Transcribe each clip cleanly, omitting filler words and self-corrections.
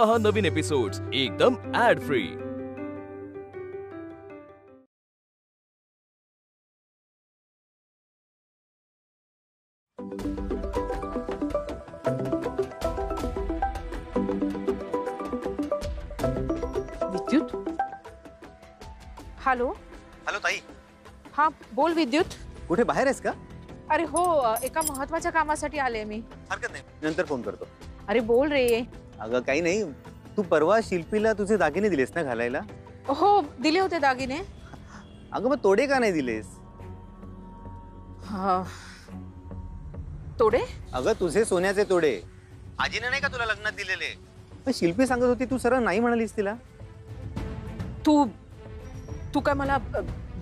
पहा नवीन एपिसोड्स एकदम add free. विद्युत, हॅलो हॅलो ताई। हा बोल विद्युत। कुठे बाहेर आहेस का? अरे हो, एका महत्वाच्या कामासाठी आले मी। हरकत नाही, नंतर फोन करतो। अरे बोल रे। अगं काही नाही, तू परवा शिल्पीला तुझे दागिने दिलेस ना घालायला? हो दिले होते दागिने। अगं मग तोडे का नाही दिलेस? तोडे? अगं तुझे सोन्याचे तोडे आजीने नाही का तुला लग्नात दिलेले? शिल्पी सांगत होती तू सरळ नाही म्हणालीस तिला। तू तू काय मला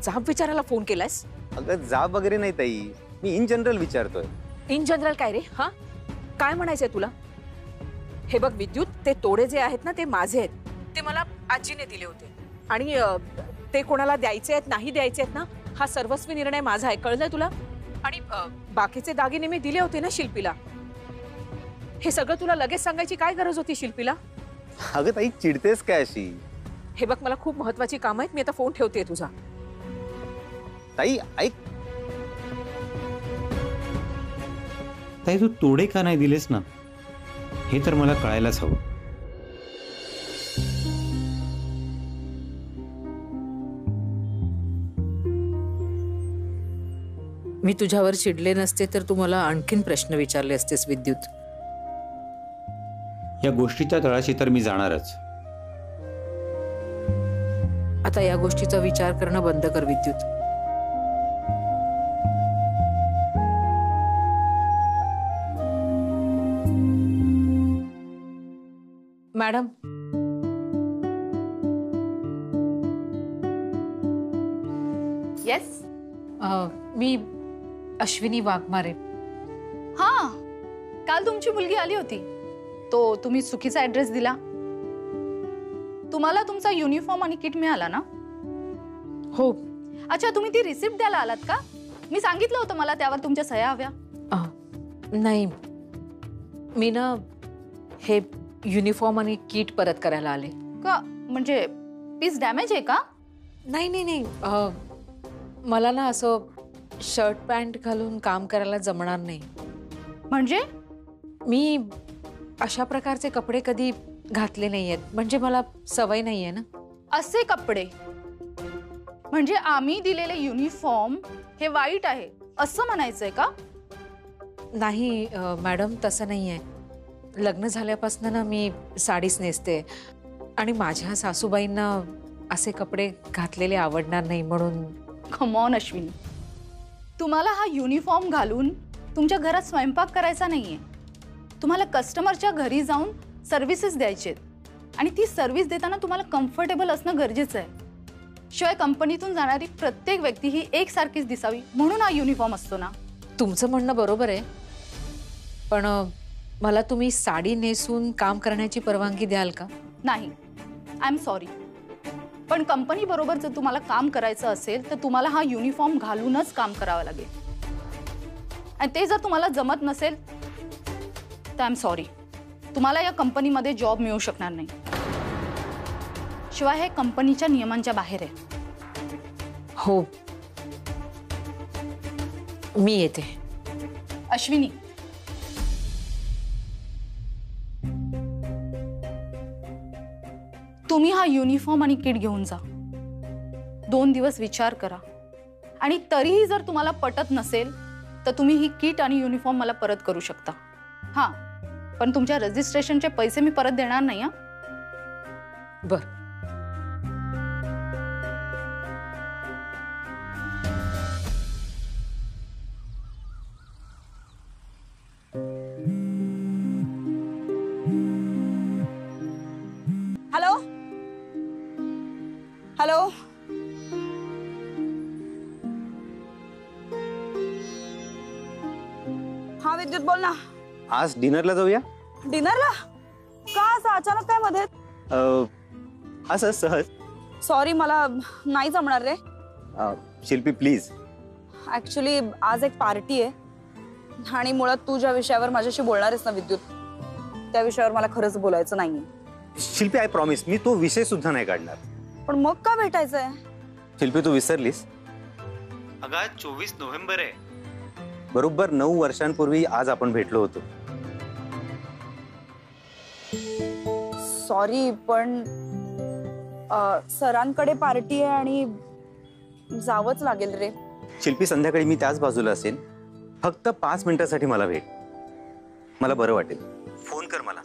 जाब विचारायला फोन केलास? अगं जाब वगैरे नाही ताई, मी इन जनरल विचारतोय। इन जनरल काय रे? हा काय म्हणायचंय तुला? हे बघ विद्युत, ते तोडे जे आहेत ना ते माझे आहेत, ते मला आजीने दिले होते आणि ते कोणाला द्यायचे आहेत नाही द्यायचे आहेत ना, हा सर्वस्वी निर्णय माझा आहे, कळलंय तुला? आणि बाकीचे दागिने मी दिले होते ना शिल्पीला। हे सगळं तुला लगेच सांगायची काय गरज होती शिल्पीला? अगं ताई चिडतेस काय अशी? हे बघ मला खूप महत्वाची काम आहेत, मी आता फोन ठेवते तुझा। ताई ऐक, ताई तू तोडे का नाही दिलेस ना, हे तर मला कळायलाच हवं। मी तुझ्यावर चिडले नसते तर तू मला आणखीन प्रश्न विचारले असतेस विद्युत। या गोष्टीच्या तळाशी तर मी जाणारच। आता या गोष्टीचा विचार करणं बंद कर विद्युत। मॅडम, येस, मी अश्विनी वाघमारे। हा, काल तुमची मुलगी आली होती, तो तुम्ही चुकीचा ऍड्रेस दिला। तुम्हाला तुमचा युनिफॉर्म आणि किट मिळाला ना? हो। अच्छा, तुम्ही ती रिसिप्ट द्यायला आलात का? मी सांगितलं होतं मला त्यावर तुमच्या सह्या हव्या। नाही, मी ना हे युनिफॉर्म आणि किट परत करायला आले। का म्हणजे पीस डॅमेज आहे का? नाही नाही नाही, मला ना असं शर्ट पॅन्ट घालून काम करायला जमणार नाही। म्हणजे मी अशा प्रकारचे कपडे कधी घातले नाहीयेत, म्हणजे मला सवय नाहीये ना। असे कपडे म्हणजे आम्ही दिलेले युनिफॉर्म हे वाईट आहे असं म्हणायचंय का? नाही मॅडम, तसं नाहीये। लग्न झाल्यापासून ना मी साडीच नेसते आणि माझ्या सासूबाईंना असे कपडे घातलेले आवडणार नाही म्हणून। कम ऑन अश्विनी, तुम्हाला हा युनिफॉर्म घालून तुमच्या घरात स्वयंपाक करायचा नाहीये, तुम्हाला कस्टमरच्या घरी जाऊन सर्व्हिसेस द्यायचे आणि ती सर्व्हिस देताना तुम्हाला कम्फर्टेबल असणं गरजेचं आहे। शिवाय कंपनीतून जाणारी प्रत्येक व्यक्ती ही एकसारखीच दिसावी म्हणून हा युनिफॉर्म असतो ना। तुमचं म्हणणं बरोबर आहे, पण मला तुम्ही साडी नेसून काम करण्याची परवानगी द्याल का? नाही, आय एम सॉरी, पण कंपनी बरोबर जर तुम्हाला काम करायचं असेल तर तुम्हाला हा युनिफॉर्म घालूनच काम करावं लागेल आणि ते जर तुम्हाला जमत नसेल तर आय एम सॉरी, तुम्हाला या कंपनीमध्ये जॉब मिळू शकणार नाही। शिवाय हे कंपनीच्या नियमांच्या बाहेर आहे। हो, मी येते। अश्विनी, तुम्ही हा युनिफॉर्म आणि किट घेऊन जा, 2 दिवस विचार करा आणि तरीही जर तुम्हाला पटत नसेल तर तुम्ही ही किट आणि युनिफॉर्म मला परत करू शकता। हा, पण तुमच्या रजिस्ट्रेशनचे पैसे मी परत देणार नाही। बर। हॅलो हॅलो, हा विद्युत बोल ना। आज डिनरला जाऊया? डिनरला? का असं अचानक काय मध्ये? असं सहज। सॉरी, मला नाही जमणार रे। शिल्पी प्लीज। ऍक्च्युली आज एक पार्टी आहे आणि मुळात तू ज्या विषयावर माझ्याशी बोलणार आहेस ना विद्युत, त्या विषयावर मला खरंच बोलायचं नाहीये। शिल्पी आय प्रॉमिस मी तो विषय सुद्धा नाही काढणार. पण मग का भेटायचंय? शिल्पी तू विसरलीस? अगं आज 24 नोव्हेंबर आहे. बरोबर 9 वर्षांपूर्वी आज आपण भेटलो होतो. सॉरी पण सरांकडे पार्टी आहे आणि जावंच लागेल रे. शिल्पी संध्याकाळी मी त्याच बाजूला असेल. फक्त 5 मिनिटासाठी मला भेट. मला बरं वाटेल. फोन कर मला.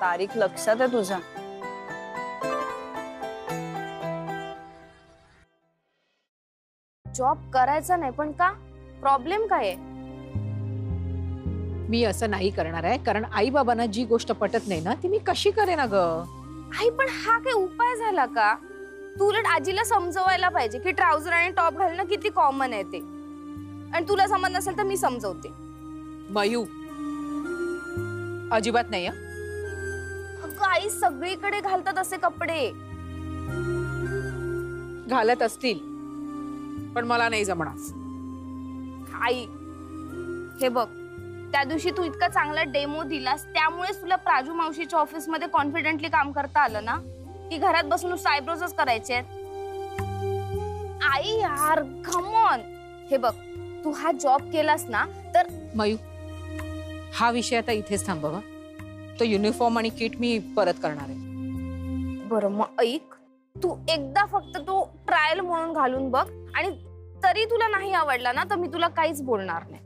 तारीख लक्षात आहे तुझ्या? जॉब करायचा नाही पण का? प्रॉब्लेम काय आहे? मी असं नाही करणार आहे कारण आई बाबांना जी गोष्ट पटत नाही ना ती मी कशी करेन अगं. आई पण हा काही उपाय झाला का? तू उलट आजीला समजवायला पाहिजे की ट्राउझर आणि टॉप घालणं किती कॉमन आहे ते. आणि तुला समज नसेल तर मी समजवते. मयू अजिबात नाही. अगं आई सगळीकडे घालतात असे कपडे. घालत असतील पण मला नाही जमणार. आई हे बघ, त्या दिवशी तू इतका चांगला डेमो दिलास त्यामुळे तुला प्राजू मावशीच्या ऑफिस मध्ये कॉन्फिडेंटली काम करता आलं ना, की घरात बसून सायब्रोजच करायचे. आई यार कम ऑन. हे बघ तू हा जॉब केलास ना तर मयू हा विषय आता इथेच थांबवा. तो युनिफॉर्म आणि किट मी परत करणार आहे. बरं मग ऐक, तू एकदा फक्त तो ट्रायल म्हणून घालून बघ आणि तरी तुला नाही आवडला ना तर मी तुला काहीच बोलणार नाही.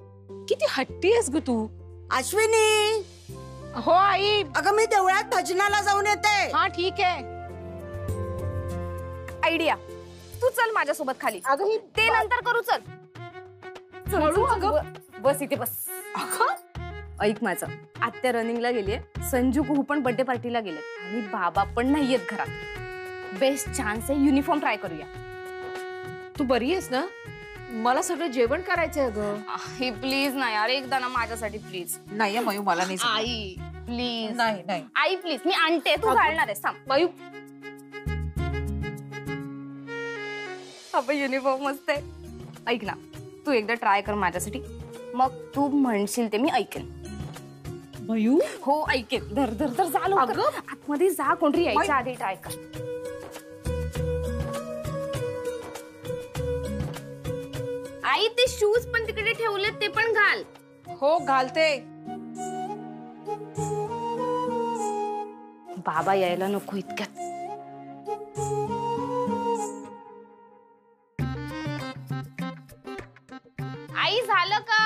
किती हट्टी आहेस ग तू. अश्विनी. हो आई. अगं मी देवळात भजनाला जाऊन येते. हा ठीक आहे. आयडिया, तू चल माझ्यासोबत खाली. अगं ही ते नंतर करू. चल चल, चल, चल. बस इथे बस. ऐक माझं, आत्या रनिंगला गेलीये, संजू कुहू पण बर्थडे पार्टीला गेले आणि बाबा पण नाहीयेत घरात. बेस्ट चान्स आहे, युनिफॉर्म ट्राय करूया. तू बरी आहेस ना? मला सगळं जेवण करायचंय अगं. आई प्लीज ना यार, एकदा ना माझ्यासाठी प्लीज. नाही मयू मला नाही जमणार. आई प्लीज. नाही नाही आई प्लीज, मी आणते. तू घालणार आहेस? थांब. मयू. आपण युनिफॉर्म मस्त आहे. ऐक ना, तू एकदा ट्राय कर माझ्यासाठी, मग तू म्हणशील ते मी ऐकेन. मयू हो ऐकेन. धर धर धर जा लवकर. आतमध्ये जा, कोणतरी यायच्या आधी ट्राय कर. आई ते शूज पण तिकडे ठेवलेत, ते पण घाल. हो घालते. बाबा यायला नको इतक्यात. आई झालं का?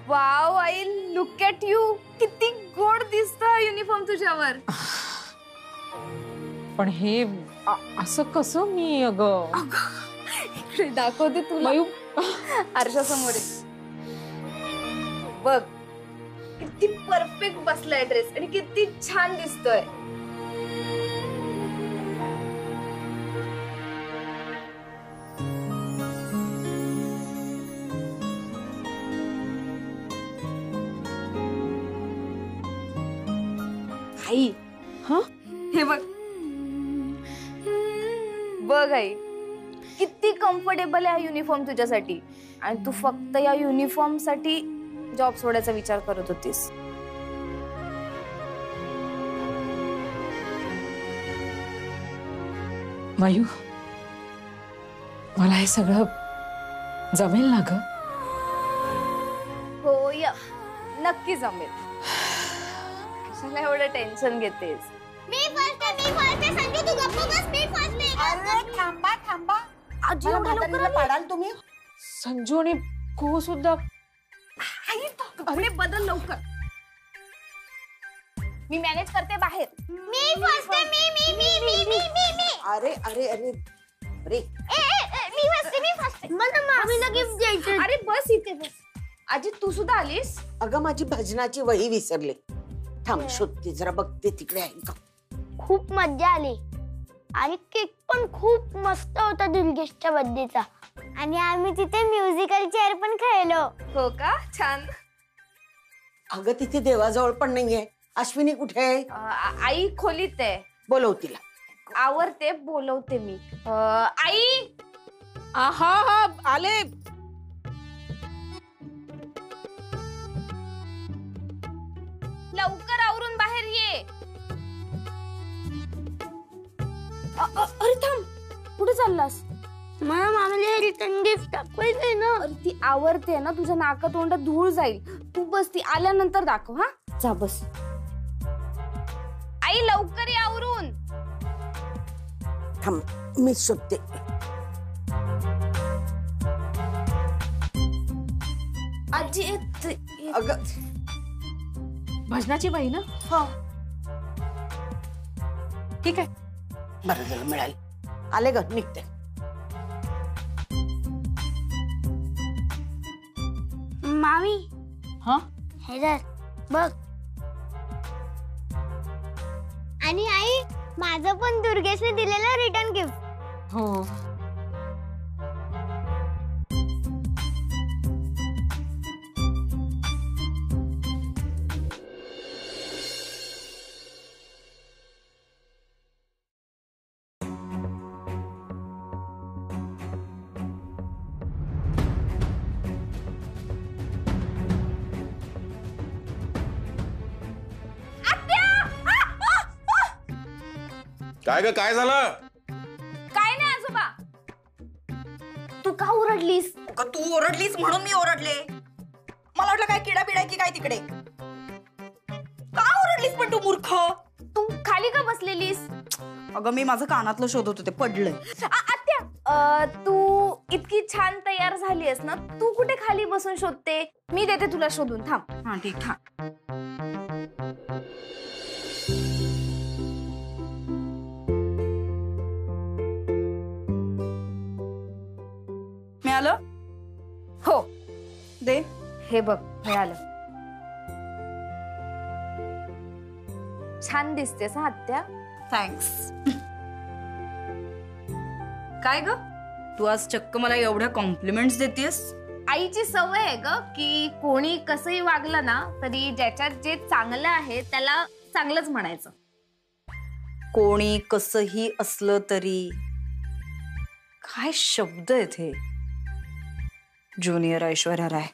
Wow I, look at you. किती गोड दिसतं युनिफॉर्म तुझ्यावर. पण हे असं कसं मी अगं. इकडे दाखवते तुला. मयू आरशासमोर बघ किती परफेक्ट बसलाय ड्रेस आणि किती छान दिसतोय. आई हा हे बघ. बघ आई किती कम्फर्टेबल आहे हा युनिफॉर्म तुझ्यासाठी. आणि तू फक्त या युनिफॉर्म साठी जॉब सोडायचा विचार करत होतीस. मयू मला हे सगळं जमेल ना ग? हो या नक्की जमेल. कशाला एवढं टेन्शन घेतेस? मी फर्स्ट आहे संजू तू गप्प बस. मी फर्स्ट आहे. अरे थांबा थांबा. आजी मला एवढ्या लवकर म्हातारीला आली? पाडाल तुम्ही? संजू आणि कुहू सुद्धा. आई कपडे बदल लवकर. मी मॅनेज करते बाहेर. मी फर्स्ट आहे. मी. अरे अरे अरे अरे मी फर्स्ट आहे. मला मामीला गिफ्ट द्यायचं. अरे बस इथे बस. आजी तू सुद्धा आलीस? अगं माझी भजनाची वही विसरले. थांब शोधते जरा बघते तिकडे आहे का. खूप मजा आली आणि केक पण खूप मस्त होता दुर्गेशच्या बर्थडेचा. आणि आम्ही तिथे म्युझिकल चेअर पण खेळलो. हो का, छान. अगं तिथे देवाजवळ पण नाहीये. अश्विनी कुठे आहे? आई खोलीत आहे. बोलव तिला. आवरते, बोलवते मी. आई. हा हा आले. लवकर आवरून बाहेर ये. अरे थांब, कुठे चाललास? मला मामाला रिटर्न गिफ्ट दाखवायचंय ना. अरे ती आवरते ना, तुझ्या नाका तोंडात धूळ जाईल. तू बस, ती आल्यानंतर दाखव. हा जा बस. आई लवकर ये आवरून. थांब मी शोधते. आजी अगं भजनाची बाई ना? हो ठीक आहे. बरं झालं मिळाली. आले ग निघते. मामी. हा हे धर, बघ. आणि आई, माझं पण दुर्गेशने दिलेलं रिटर्न गिफ्ट. हो. काय ग, काय झालं? काय नाही आजोबा. तू का ओरडलीस? तू ओरडलीस म्हणून मी ओरडले. मला वाटलं काय किडा बिडा की काय तिकडे. का ओरडलीस पण तू मूर्ख? तू खाली का बसलेलीस? अगं मी माझं कानातलं शोधत होते, पडलंय. आत्या, तू इतकी छान तयार झालीस ना, तू कुठे खाली बसून शोधते? मी देते तुला शोधून. थांब. हा ठीक. मिळालं? हो दे. हे बघ, मिळालं. छान दिसतेस हा आत्या. थँक्स. काय ग, तू आज चक्क मला एवढ्या कॉम्प्लिमेंट्स देतेस? आईची सवय आहे ग, की कोणी कसंही वागलं ना तरी ज्याच्यात जे चांगलं आहे त्याला चांगलंच म्हणायचं. कोणी कसंही असलं तरी. काय शब्द आहेत हे. ज्युनियर ऐश्वर्या राय.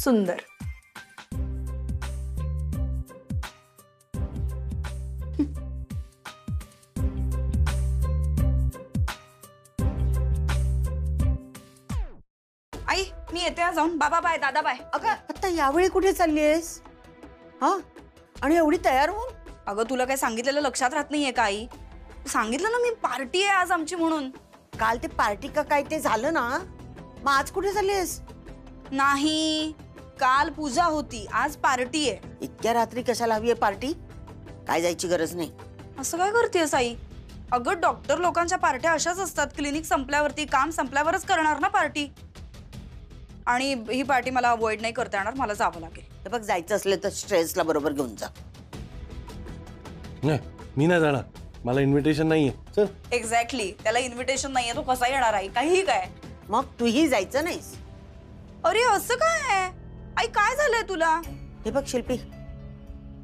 सुंदर. आई मी येते जाऊन. बाबा बाय, दादा बाय. अगं आता यावेळी कुठे चाललीयस? हा आणि एवढी तयार होऊन? अगं तुला काय सांगितलेलं लक्षात राहत नाहीये का आई? सांगितलं ना मी, पार्टी आहे आज आमची म्हणून. काल ते पार्टी का काय ते झालं ना, मग आज कुठे चाललीयस? नाही, काल पूजा होती, आज पार्टी आहे. इतक्या रात्री कशाला हवी आहे पार्टी? काय जायची गरज नाही. असं काय करतेस आई? अगं डॉक्टर लोकांच्या पार्ट्या अशाच असतात. क्लिनिक संपल्यावरती, काम संपल्यावरच करणार ना पार्टी. आणि ही पार्टी मला अवॉइड नाही करता येणार, मला जावं लागेल. हे बघ, जायचं असलं तर स्ट्रेसला बरोबर घेऊन जा. नाही, मी नाही जाणार. मला इन्व्हिटेशन नाहीये. चल. एक्झॅक्टली, त्याला इन्व्हिटेशन नाहीये, तो कसा येणार आई? काही काय. मग तूही जायचं नाहीस? अरे असं काय आई, काय झालंय तुला? हे बघ शिल्पी,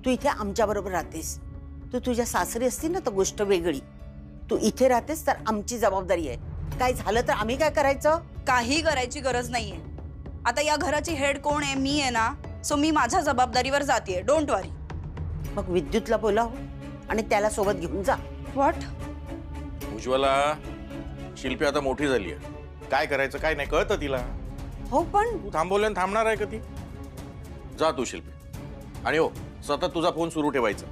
तू इथे आमच्या बरोबर राहतेस. तू तुझ्या सासरी असती ना तर गोष्ट वेगळी. तू इथे राहतेस तर आमची जबाबदारी आहे. काय झालं तर आम्ही काय करायचं? काही करायची गरज नाहीये. आता या घराची हेड कोण आहे? मी आहे ना. सो मी माझ्या जबाबदारीवर जातेय. डोंट वरी. मग विद्युतला बोलाव आणि त्याला सोबत घेऊन जा. व्हॉट? उज्ज्वला, शिल्पी आता मोठी झाली आहे. काय करायचं काय नाही कळतं तिला. हो पण तू थांबवल्यानं थांबणार आहे का ती? जा तू शिल्पी. आणि हो, सतत तुझा फोन सुरू ठेवायचा.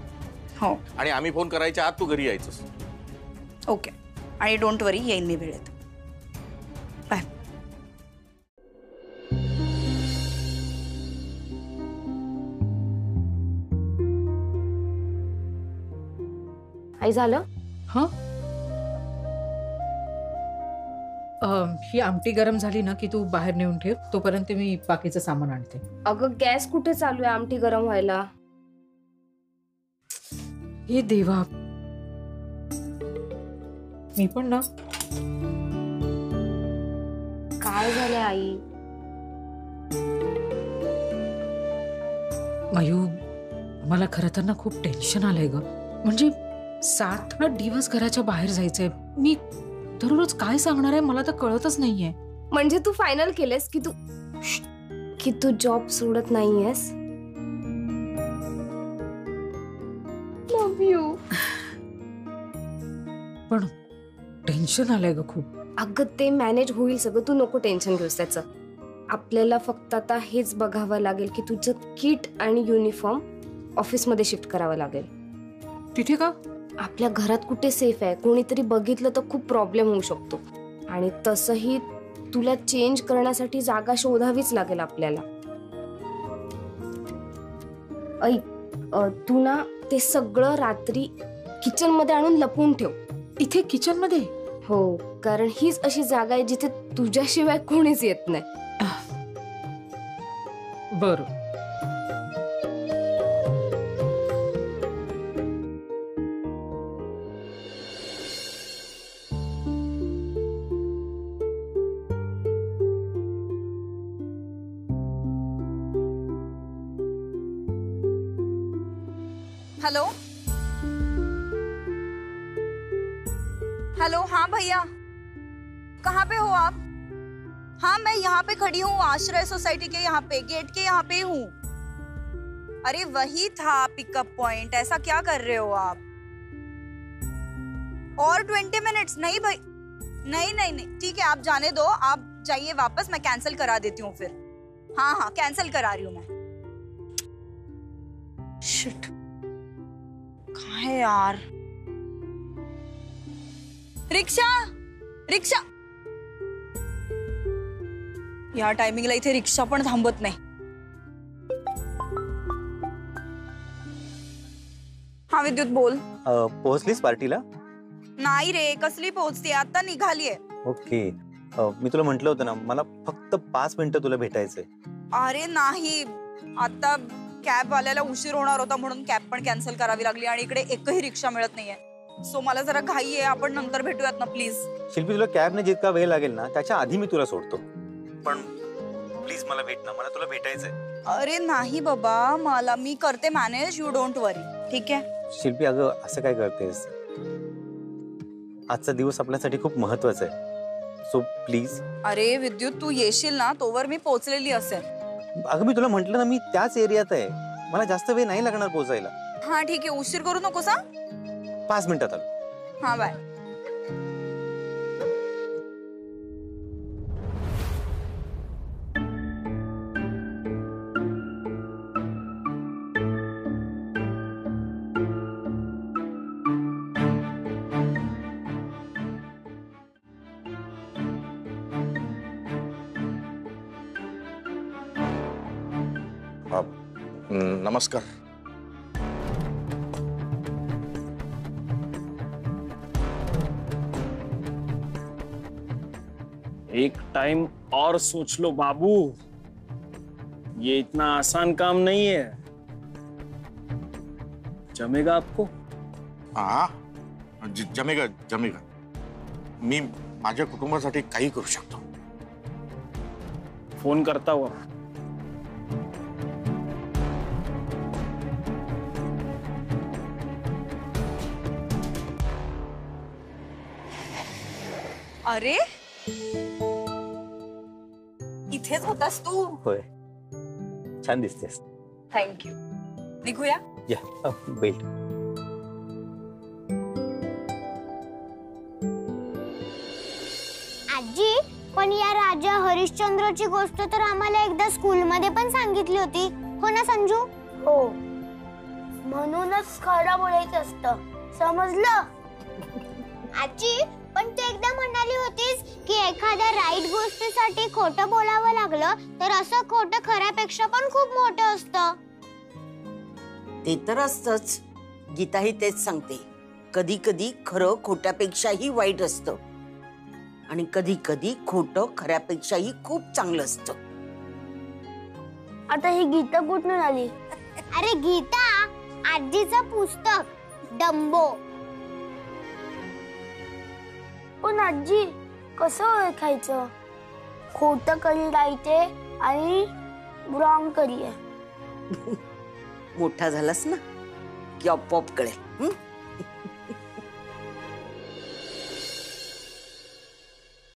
हो. आणि आम्ही फोन करायच्या आत तू घरी यायचंस. ओके. आणि डोंट वरी, येईन मी वेळेत. बाय. आई झालं? हा ही आमटी गरम झाली ना की तू बाहेर नेऊन ठेव, तोपर्यंत मी बाकीचं सामान आणते. अगं गॅस कुठे चालू आहे आमटी गरम व्हायला? हे देवा, मी पण ना. काय झालंय आई? मयू, मला खरं तर ना खूप टेन्शन आलंय ग. म्हणजे 7-8 दिवस घराच्या बाहेर जायचंय. मी दररोज काय सांगणार आहे मला तर कळतच नाहीये. म्हणजे तू फायनल केलेस की तू जॉब सोडत नाहीयेस? Love you. पण टेन्शन आलंय ग खूप. अगं ते मॅनेज होईल सगळं, तू नको टेन्शन घेऊस त्याचं. आपल्याला फक्त आता हेच बघावं लागेल की तुझं किट आणि युनिफॉर्म ऑफिसमध्ये शिफ्ट करावं लागेल. तिथे का? आपल्या घरात कुठे सेफ आहे? कोणीतरी बघितलं तर खूप प्रॉब्लेम होऊ शकतो. आणि तसंही तुला चेंज करण्यासाठी जागा शोधावीच लागेल आपल्याला. ऐक, तू ना ते सगळं रात्री किचन मध्ये आणून लपवून ठेव. इथे किचन मध्ये? हो, कारण हीच अशी जागा आहे जिथे तुझ्याशिवाय कोणीच येत नाही. बर. हेलो हेलो, हाँ भैया, कहाँ पे हो आप? हाँ मैं यहाँ पे खड़ी हूँ, आश्रय सोसाइटी के यहाँ पे, गेट के यहाँ पे हूँ. अरे वही था पिकअप पॉइंट. ऐसा क्या कर रहे हो आप? और 20 मिनट्स? नहीं भाई, नहीं नहीं नहीं, ठीक है आप जाने दो, आप जाइए वापस, मैं कैंसिल करा देती हूँ फिर. हाँ हाँ कैंसिल करा रही हूँ मैं. शिट, कहाँ है यार? रिक्षा, रिक्षा. या टायमिंगला इथे रिक्षा पण थांबत नाही. हा विद्युत बोल. पोहोचलीस पार्टीला? नाही रे, कसली पोहोचते, आता निघालीये. ओके. मी तुला म्हटलं होतं ना, मला फक्त 5 मिनिटं तुला भेटायचंय. अरे नाही, आता कॅब वाल्याला उशीर होणार होता म्हणून कॅब पण कॅन्सल करावी लागली आणि इकडे एकही रिक्षा मिळत नाहीये. सो मला जरा घाई आहे, आपण नंतर भेटूयात ना प्लीज. शिल्पी, तुला कॅबने जितका वेळ लागेल ना त्याच्या आधी मी तुला सोडतो, पण प्लीज मला भेट ना, मला तुला भेटायचंय. अरे नाही बाबा, मला मी करते मॅनेज, यू डोंट वरी. ठीक आहे शिल्पी, अगं असं काय करतेस? आजचा दिवस आपल्यासाठी खूप महत्वाचा आहे, सो प्लीज. अरे विद्युत, तू येशील ना तोवर मी पोहोचलेली असेल. अगं मी तुला म्हटलं ना, मी त्याच एरियात आहे, मला जास्त वेळ नाही लागणार पोहोचायला. हा ठीक आहे, उशीर करू नकोस. 5 मिनिटात आलो. हा बाय. नमस्कार. एक टाइम और सोच लो बाबू, ये इतना आसान काम नहीं है. जमेगा आपको? हाँ जमेगा जमेगा. मी माझ्या कुटुंबासाठी काही करू शकतो. फोन करता हुआ. अरे इथेच होतास तू? होय, छान दिसतेस. थँक्यू. निघूया. या बेल्ट. आजी, पण या राजा हरिश्चंद्रची गोष्ट तर आम्हाला एकदा स्कूलमध्ये पण सांगितली होती, हो ना संजू? हो, म्हणूनच खरं बोलायचं असतं, समजलं? आजी, पण तू एकदा म्हणाली होतीस की एखाद्या राईट गोष्टीसाठी खोटं बोलावं लागलं तर असं खोटं खऱ्यापेक्षा पण खूप मोठं असतं. ते तर असतंच. गीताही तेच सांगते. कधी कधी खरं खोट्यापेक्षाही वाईट असतं आणि कधी कधी खोटं खऱ्यापेक्षाही खूप चांगलं असतं. आता ही गीता कुठून आली? अरे गीता आजीचं पुस्तक डंबो. पण आजी कसं ओळखायचं खोटं करी राहते आणि रॉंग करी आहे? मोठा झालास ना की आपोआप कळेल.